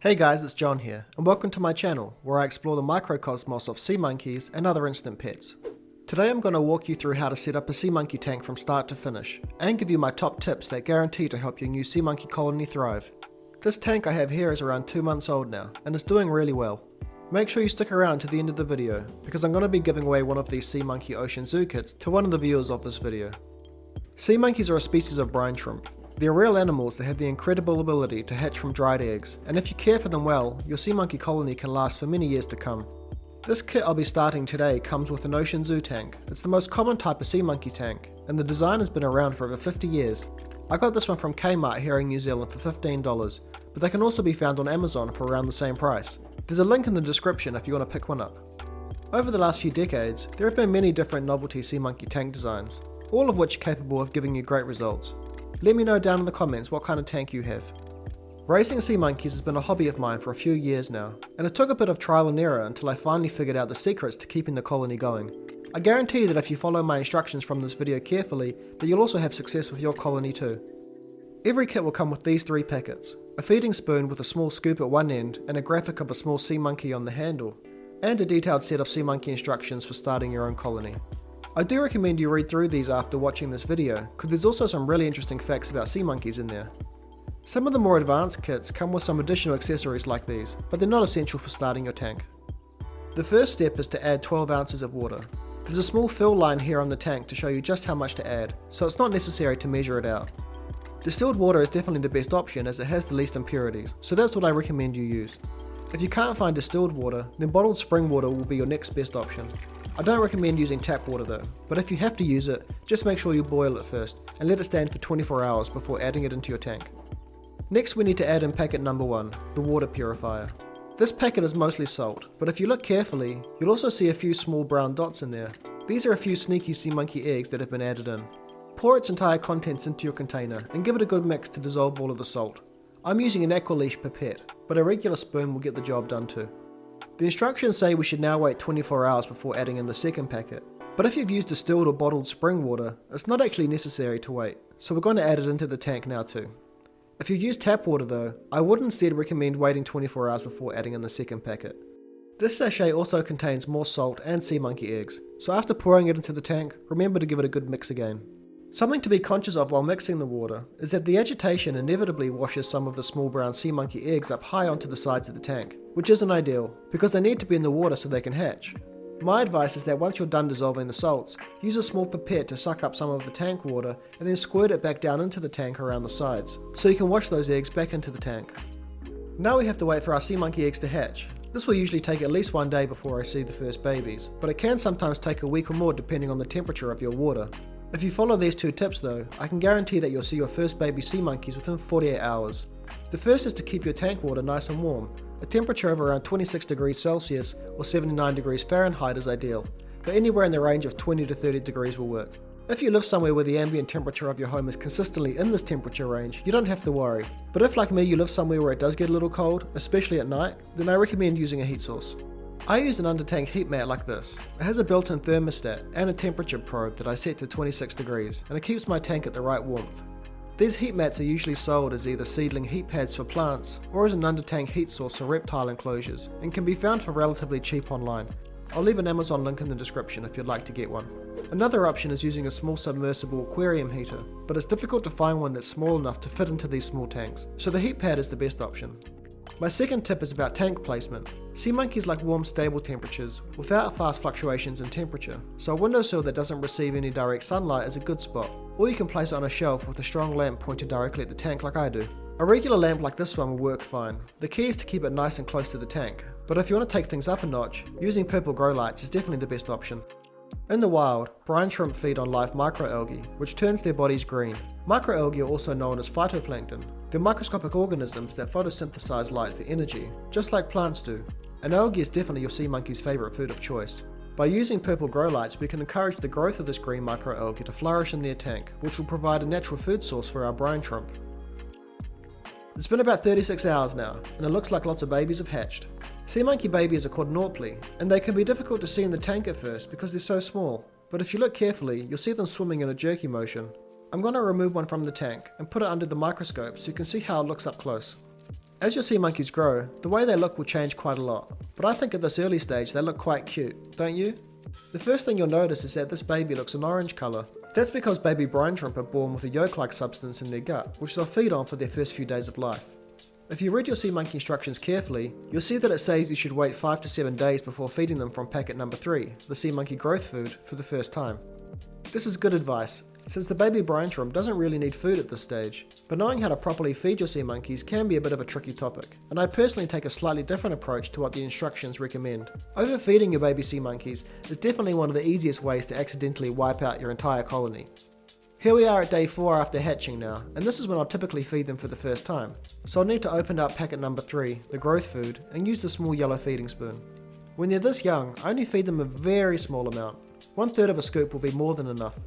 Hey guys, it's John here, and welcome to my channel, where I explore the microcosmos of sea monkeys and other instant pets. Today I'm going to walk you through how to set up a sea monkey tank from start to finish, and give you my top tips that guarantee to help your new sea monkey colony thrive. This tank I have here is around 2 months old now, and is doing really well. Make sure you stick around to the end of the video, because I'm going to be giving away one of these sea monkey ocean zoo kits to one of the viewers of this video. Sea monkeys are a species of brine shrimp. They're real animals that have the incredible ability to hatch from dried eggs, and if you care for them well, your sea monkey colony can last for many years to come. This kit I'll be starting today comes with an ocean zoo tank. It's the most common type of sea monkey tank, and the design has been around for over 50 years. I got this one from Kmart here in New Zealand for $15, but they can also be found on Amazon for around the same price. There's a link in the description if you want to pick one up. Over the last few decades, there have been many different novelty sea monkey tank designs, all of which are capable of giving you great results. Let me know down in the comments what kind of tank you have. Raising sea monkeys has been a hobby of mine for a few years now, and it took a bit of trial and error until I finally figured out the secrets to keeping the colony going. I guarantee that if you follow my instructions from this video carefully, that you'll also have success with your colony too. Every kit will come with these 3 packets: a feeding spoon with a small scoop at one end and a graphic of a small sea monkey on the handle, and a detailed set of sea monkey instructions for starting your own colony. I do recommend you read through these after watching this video, because there's also some really interesting facts about sea monkeys in there. Some of the more advanced kits come with some additional accessories like these, but they're not essential for starting your tank. The first step is to add 12 ounces of water. There's a small fill line here on the tank to show you just how much to add, so it's not necessary to measure it out. Distilled water is definitely the best option as it has the least impurities, so that's what I recommend you use. If you can't find distilled water, then bottled spring water will be your next best option. I don't recommend using tap water though, but if you have to use it, just make sure you boil it first and let it stand for 24 hours before adding it into your tank. Next we need to add in packet number 1, the water purifier. This packet is mostly salt, but if you look carefully, you'll also see a few small brown dots in there. These are a few sneaky sea monkey eggs that have been added in. Pour its entire contents into your container and give it a good mix to dissolve all of the salt. I'm using an aqualeash pipette, but a regular spoon will get the job done too. The instructions say we should now wait 24 hours before adding in the second packet, but if you've used distilled or bottled spring water, it's not actually necessary to wait, so we're going to add it into the tank now too. If you've used tap water though, I would instead recommend waiting 24 hours before adding in the second packet. This sachet also contains more salt and sea monkey eggs, so after pouring it into the tank, remember to give it a good mix again. Something to be conscious of while mixing the water is that the agitation inevitably washes some of the small brown sea monkey eggs up high onto the sides of the tank, which isn't ideal, because they need to be in the water so they can hatch. My advice is that once you're done dissolving the salts, use a small pipette to suck up some of the tank water and then squirt it back down into the tank around the sides, so you can wash those eggs back into the tank. Now we have to wait for our sea monkey eggs to hatch. This will usually take at least 1 day before I see the first babies, but it can sometimes take a week or more depending on the temperature of your water. If you follow these 2 tips though, I can guarantee that you'll see your first baby sea monkeys within 48 hours. The first is to keep your tank water nice and warm. A temperature of around 26 degrees Celsius or 79 degrees Fahrenheit is ideal, but anywhere in the range of 20 to 30 degrees will work. If you live somewhere where the ambient temperature of your home is consistently in this temperature range, you don't have to worry. But if like me you live somewhere where it does get a little cold, especially at night, then I recommend using a heat source. I use an under-tank heat mat like this. It has a built-in thermostat and a temperature probe that I set to 26 degrees, and it keeps my tank at the right warmth. These heat mats are usually sold as either seedling heat pads for plants or as an under-tank heat source for reptile enclosures, and can be found for relatively cheap online. I'll leave an Amazon link in the description if you'd like to get one. Another option is using a small submersible aquarium heater, but it's difficult to find one that's small enough to fit into these small tanks, so the heat pad is the best option. My second tip is about tank placement. Sea monkeys like warm, stable temperatures without fast fluctuations in temperature, so a windowsill that doesn't receive any direct sunlight is a good spot, or you can place it on a shelf with a strong lamp pointed directly at the tank like I do. A regular lamp like this one will work fine. The key is to keep it nice and close to the tank, but if you want to take things up a notch, using purple grow lights is definitely the best option. In the wild, brine shrimp feed on live microalgae, which turns their bodies green. Microalgae are also known as phytoplankton. They're microscopic organisms that photosynthesize light for energy, just like plants do. And algae is definitely your sea monkey's favourite food of choice. By using purple grow lights, we can encourage the growth of this green microalgae to flourish in their tank, which will provide a natural food source for our brine shrimp. It's been about 36 hours now, and it looks like lots of babies have hatched. Sea monkey babies are called nauplii, and they can be difficult to see in the tank at first because they're so small, but if you look carefully, you'll see them swimming in a jerky motion. I'm going to remove one from the tank and put it under the microscope so you can see how it looks up close. As your sea monkeys grow, the way they look will change quite a lot, but I think at this early stage they look quite cute, don't you? The first thing you'll notice is that this baby looks an orange colour. That's because baby brine shrimp are born with a yolk-like substance in their gut, which they'll feed on for their first few days of life. If you read your sea monkey instructions carefully, you'll see that it says you should wait 5 to 7 days before feeding them from packet number 3, the sea monkey growth food, for the first time. This is good advice, since the baby brine shrimp doesn't really need food at this stage, but knowing how to properly feed your sea monkeys can be a bit of a tricky topic, and I personally take a slightly different approach to what the instructions recommend. Overfeeding your baby sea monkeys is definitely one of the easiest ways to accidentally wipe out your entire colony. Here we are at day 4 after hatching now, and this is when I'll typically feed them for the first time. So I'll need to open up packet number 3, the growth food, and use the small yellow feeding spoon. When they're this young, I only feed them a very small amount. 1/3 of a scoop will be more than enough.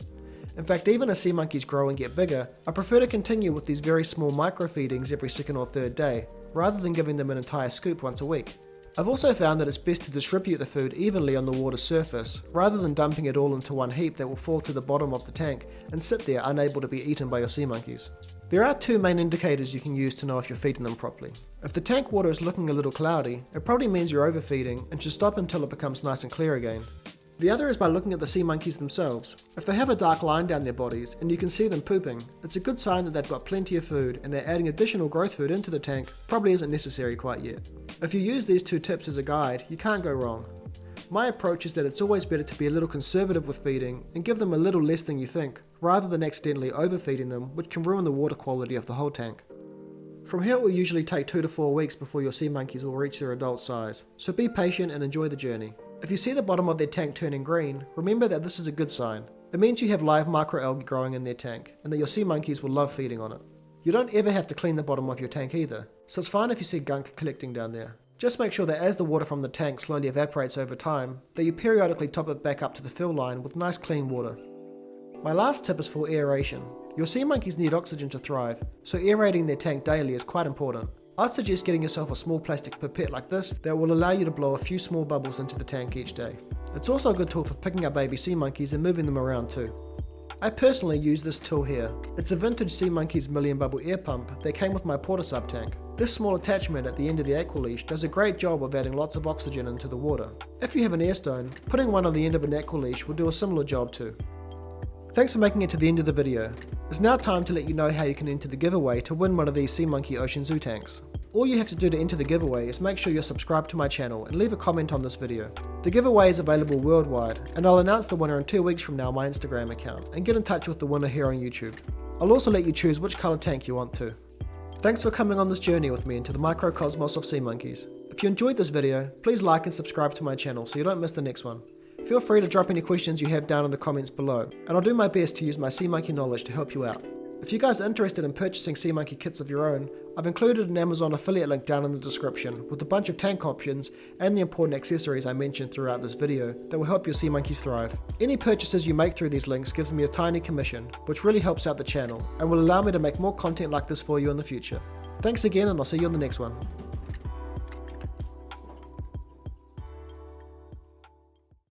In fact, even as sea monkeys grow and get bigger, I prefer to continue with these very small micro feedings every 2nd or 3rd day, rather than giving them an entire scoop once a week. I've also found that it's best to distribute the food evenly on the water's surface, rather than dumping it all into one heap that will fall to the bottom of the tank and sit there unable to be eaten by your sea monkeys. There are 2 main indicators you can use to know if you're feeding them properly. If the tank water is looking a little cloudy, it probably means you're overfeeding and should stop until it becomes nice and clear again. The other is by looking at the sea monkeys themselves. If they have a dark line down their bodies and you can see them pooping, it's a good sign that they've got plenty of food and that adding additional growth food into the tank probably isn't necessary quite yet. If you use these 2 tips as a guide, you can't go wrong. My approach is that it's always better to be a little conservative with feeding and give them a little less than you think, rather than accidentally overfeeding them, which can ruin the water quality of the whole tank. From here it will usually take 2 to 4 weeks before your sea monkeys will reach their adult size, so be patient and enjoy the journey. If you see the bottom of their tank turning green, remember that this is a good sign. It means you have live microalgae growing in their tank, and that your sea monkeys will love feeding on it. You don't ever have to clean the bottom of your tank either, so it's fine if you see gunk collecting down there. Just make sure that as the water from the tank slowly evaporates over time, that you periodically top it back up to the fill line with nice clean water. My last tip is for aeration. Your sea monkeys need oxygen to thrive, so aerating their tank daily is quite important. I'd suggest getting yourself a small plastic pipette like this that will allow you to blow a few small bubbles into the tank each day. It's also a good tool for picking up baby sea monkeys and moving them around too. I personally use this tool here. It's a vintage Sea Monkeys million bubble air pump that came with my porta sub tank. This small attachment at the end of the aqua leash does a great job of adding lots of oxygen into the water. If you have an air stone, putting one on the end of an aqua leash will do a similar job too. Thanks for making it to the end of the video. It's now time to let you know how you can enter the giveaway to win one of these Sea Monkey Ocean Zoo tanks. All you have to do to enter the giveaway is make sure you're subscribed to my channel and leave a comment on this video. The giveaway is available worldwide, and I'll announce the winner in 2 weeks from now on my Instagram account and get in touch with the winner here on YouTube. I'll also let you choose which colour tank you want to. Thanks for coming on this journey with me into the microcosmos of sea monkeys. If you enjoyed this video, please like and subscribe to my channel so you don't miss the next one. Feel free to drop any questions you have down in the comments below, and I'll do my best to use my sea monkey knowledge to help you out. If you guys are interested in purchasing sea monkey kits of your own, I've included an Amazon affiliate link down in the description with a bunch of tank options and the important accessories I mentioned throughout this video that will help your sea monkeys thrive. Any purchases you make through these links gives me a tiny commission, which really helps out the channel and will allow me to make more content like this for you in the future. Thanks again, and I'll see you on the next one.